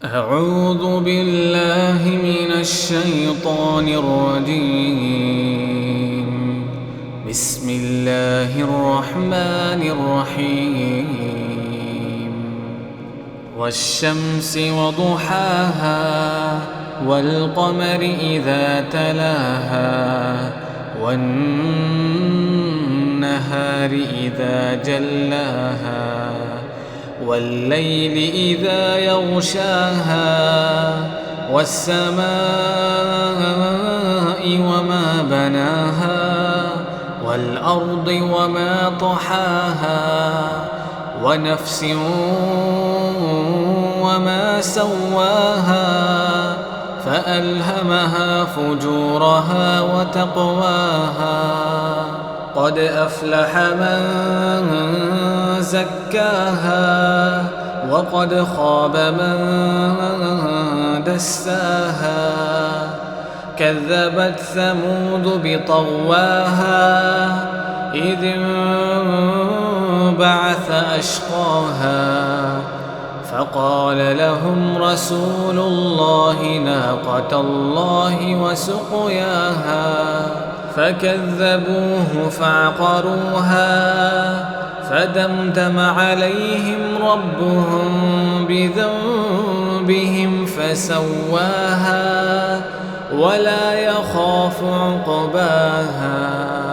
أعوذ بالله من الشيطان الرجيم. بسم الله الرحمن الرحيم. والشمس وضحاها والقمر إذا تلاها والنهار إذا جلاها والليل إذا يغشاها والسماء وما بناها والأرض وما طحاها ونفس وما سواها فألهمها فجورها وتقواها قد أفلح من زكاها وقد خاب من دساها كذبت ثمود بطغواها إذ انبعث أشقاها فقال لهم رسول الله ناقة الله وسقياها فكذبوه فعقروها فدمدم عليهم ربهم بذنبهم فسواها ولا يخاف عقباها.